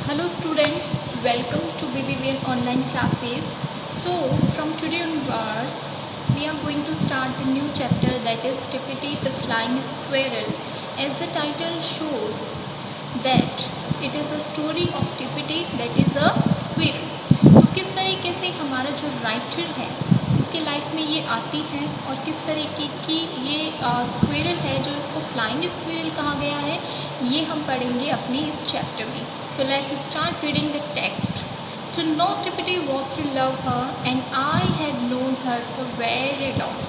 Hello students, welcome to BBVN online classes. So from today onwards, we are going to start the new chapter, that is Tippity the Flying Squirrel. As the title shows that it is a story of Tippity, that is a squirrel. तो किस तरीके से हमारा जो writer है उसके life में ये आती है और किस तरीके की ये स्क्विरल है जो इसको फ्लाइंग स्क्विरल कहा गया है, ये हम पढ़ेंगे अपने इस चैप्टर में. So let's start reading the text. To know Tippity was to love her and I had known her for very long.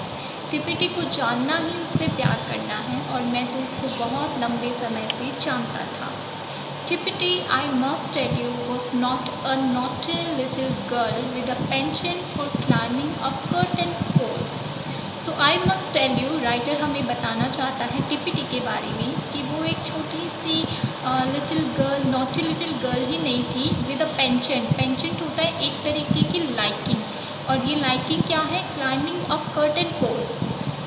टिपिटी को जानना ही उससे प्यार करना है और मैं तो उसको बहुत लंबे समय से जानता था. Tippity, I must tell you, was not a naughty little girl with a penchant for climbing up curtain poles. So I must tell you, writer हमें बताना चाहता है टिपिटी के बारे में कि वो एक छोटी सी little girl, naughty little girl ही नहीं थी विद अ पेंचेंट. पेंचेंट होता है एक तरीके की लाइकिंग, और ये लाइकिंग क्या है? Climbing up curtain poles.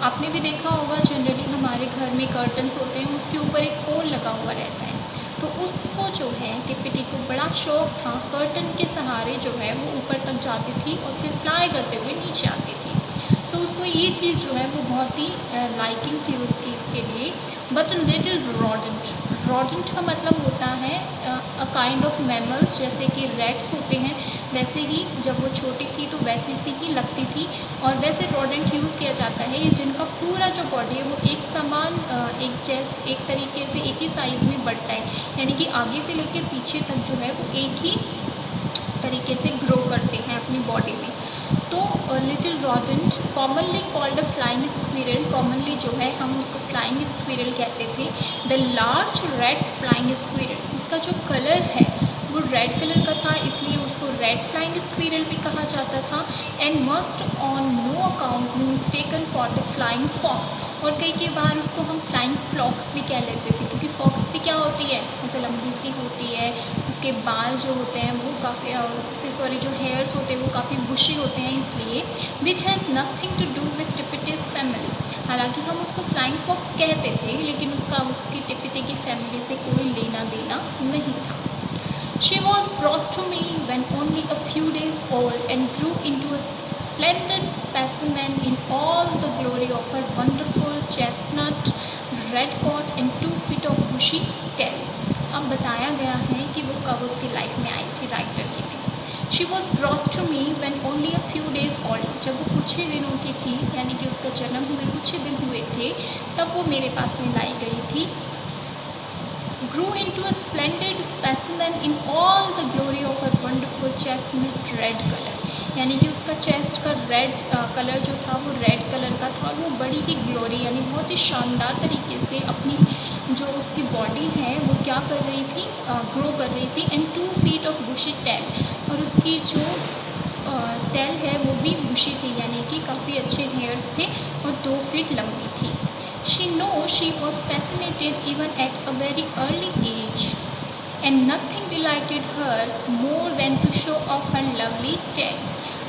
आपने भी देखा होगा, जनरली हमारे घर में कर्टन्स होते हैं, उसके ऊपर एक पोल लगा हुआ रहता है. तो उसको जो है टिपिटी को बड़ा शौक़ था, कर्टन के सहारे जो है वो ऊपर तक जाती थी और फिर फ्लाई करते हुए नीचे आती थी. तो उसको ये चीज़ जो है वो बहुत ही लाइकिंग थी उसकी इसके लिए. बट लिटिल रॉडेंट, रॉडेंट का मतलब होता है अ काइंड ऑफ मैमल्स, जैसे कि रैट्स होते हैं वैसे ही जब वो छोटी थी तो वैसी सी ही लगती थी. और वैसे रॉडेंट यूज़ किया जाता है जिनका पूरा जो बॉडी है वो एक समान एक तरीके से एक ही साइज़ में बढ़ता है, यानी कि आगे से लेकर पीछे तक जो है वो एक ही तरीके से ग्रो करते हैं अपनी बॉडी में. तो little rodent commonly called a flying squirrel, commonly जो है हम उसको फ्लाइंग स्क्विरल कहते थे. The large red flying squirrel, उसका जो कलर है वो रेड कलर का था, इसलिए उसको रेड फ्लाइंग स्क्विरल भी कहा जाता था. And must on no account be mistaken for the flying fox, और कई बार उसको हम फ्लाइंग फ्लॉक्स भी कह लेते थे, क्योंकि फॉक्स भी क्या होती है, जैसे लंबी सी होती है, उसके बाल जो होते हैं वो काफ़ी जो हेयर्स होते हैं वो काफ़ी बुशी होते हैं, इसलिए which has nothing to do with टिपिटीज फैमिली. हालांकि हम उसको फ्लाइंग फॉक्स कहते थे, लेकिन उसकी टिपिटी की फैमिली से कोई लेना देना नहीं था. She was brought to me when only a few days old and grew into a splendid specimen in all the glory of her wonderful chestnut red coat and 2 feet of bushy tail. अब बताया गया है कि वो कब उसकी life में आई थी राइटर की भी. She was brought to me when only a few days old, जब वो कुछ ही दिनों की थी, यानी कि उसका जन्म हुए कुछ ही दिन हुए थे, तब वो मेरे पास में लाई गई थी. Grew into a splendid specimen in all the glory of her wonderful chestnut red color, यानी कि उसका चेस्ट का रेड कलर जो था वो रेड कलर का था, और वो बड़ी ही ग्लोरी यानी बहुत ही शानदार तरीके से अपनी जो उसकी बॉडी है वो क्या कर रही थी, ग्रो कर रही थी. And 2 feet of bushy tail, और उसकी जो टेल है वो भी बुशी थी, यानी कि काफ़ी अच्छे हेयर्स थे और 2 feet लंबी थी. She knows she was fascinated even at a very early age, and nothing delighted her more than to show off her lovely tail.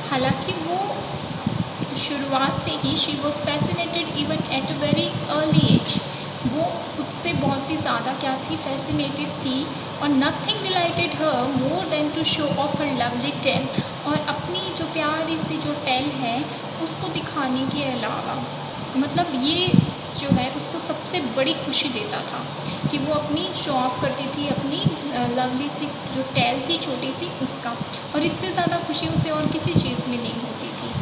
हालांकि वो शुरुआत से ही she was fascinated even at a very early age, वो खुद से बहुत ही ज़्यादा क्या थी, फैसिनेटेड थी. और nothing delighted her more than to show off her lovely tail, और अपनी जो प्यारी सी जो टेल है उसको दिखाने के अलावा, मतलब ये जो है उसको सबसे बड़ी खुशी देता था कि वो अपनी शो ऑफ करती थी अपनी लवली सी जो टेल थी छोटी सी उसका, और इससे ज़्यादा खुशी उसे और किसी चीज़ में नहीं होती थी.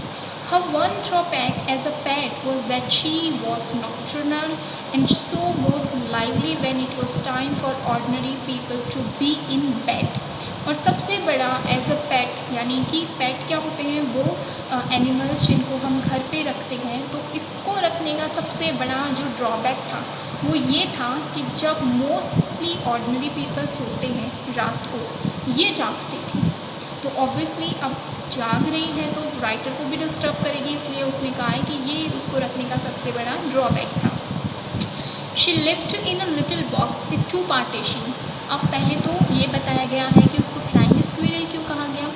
Her one drawback as a pet was that she was nocturnal and so most lively when it was time for ordinary people to be in bed. और सबसे बड़ा एज अ पेट, यानी कि पेट क्या होते हैं, वो एनिमल्स जिनको हम घर पे रखते हैं, तो इसको रखने का सबसे बड़ा जो ड्रॉबैक था वो ये था कि जब मोस्टली ऑर्डिनरी पीपल सोते हैं रात को, ये जागती थी. तो ऑब्वियसली अब जाग रही है तो राइटर को भी डिस्टर्ब करेगी, इसलिए उसने कहा है कि ये उसको रखने का सबसे बड़ा ड्रॉबैक था. She lived in a little box with 2 partitions. अब पहले तो ये बताया गया है कि उसको फ्लाइंग स्क्विरल क्यों कहा गया.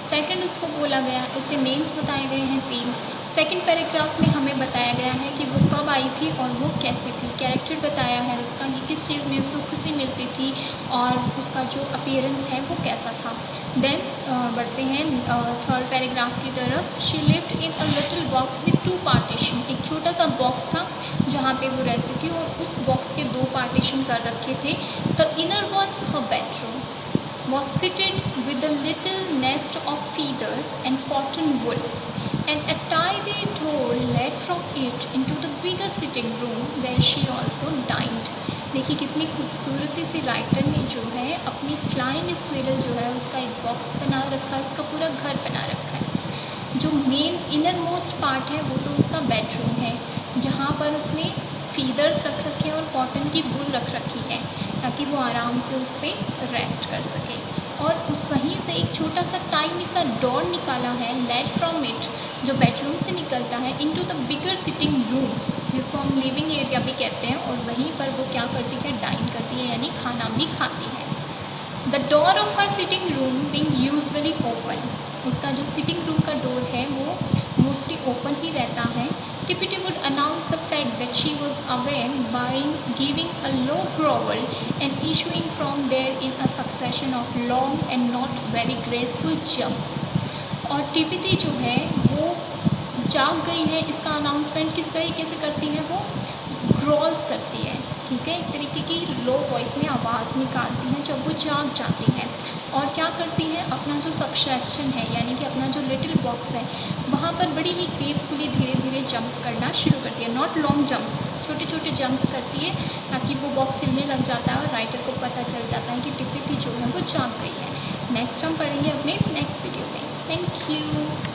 सेकंड उसको बोला गया, उसके नेम्स बताए गए हैं 3. सेकंड पैराग्राफ में हमें बताया गया है कि वो कब आई थी और वो कैसे थी। कैरेक्टर बताया है उसका कि किस चीज़ में उसको खुशी मिलती थी और उसका जो अपीयरेंस है वो कैसा था। देन बढ़ते हैं थर्ड पैराग्राफ की तरफ। She lived in a little box with 2 partition. एक छोटा सा बॉक्स था जहाँ पे वो रहती थी और उस बॉक्स के 2 पार्टीशन कर रखे थे। The inner one her bedroom was fitted with a little nest of feathers and cotton wool, and a tiny door led from it into the bigger sitting room where she also dined. देखिए कितनी खूबसूरती से writer ने जो है अपनी flying squirrel जो है उसका एक बॉक्स बना रखा है, उसका पूरा घर बना रखा है। जो मेन इनर मोस्ट पार्ट है वो तो उसका बेडरूम है जहाँ पर उसने फीदर्स रख रखे हैं और कॉटन की वूल रख रखी है ताकि वो आराम से उस पर रेस्ट कर सके। और उस वहीं से एक छोटा सा टाइनी सा डोर निकाला है, लेड फ्रॉम इट, जो बेडरूम से निकलता है, into the bigger sitting room, जिसको हम लिविंग एरिया भी कहते हैं। और वहीं पर वो क्या करती है, डाइन करती है, यानी खाना भी खाती है। The door of her sitting room being usually open, उसका जो सिटिंग रूम का डोर है वो मोस्टली ओपन ही रहता है। Tippity would announce the fact that she was aware by giving a low growl and issuing from there in a succession of long and not very graceful jumps. और टिपिटी जो है वो जाग गई है, इसका अनाउंसमेंट किस तरीके से करती है, वो ग्रॉल्स करती है, ठीक है, एक तरीके की लो वॉइस में आवाज़ निकालती है जब वो जाग जाती है। और क्या करती है, अपना जो सक्सेशन है यानी कि अपना जो लिटिल बॉक्स है वहाँ पर बड़ी ही ग्रेसफुली धीरे धीरे जंप करना शुरू करती है। नॉट लॉन्ग जंप्स, छोटे छोटे जंप्स करती है ताकि वो बॉक्स हिलने लग जाता है और राइटर को पता चल जाता है कि टिपिटी जो है वो जाग गई है। नेक्स्ट हम पढ़ेंगे अपने नेक्स्ट वीडियो में। Thank you.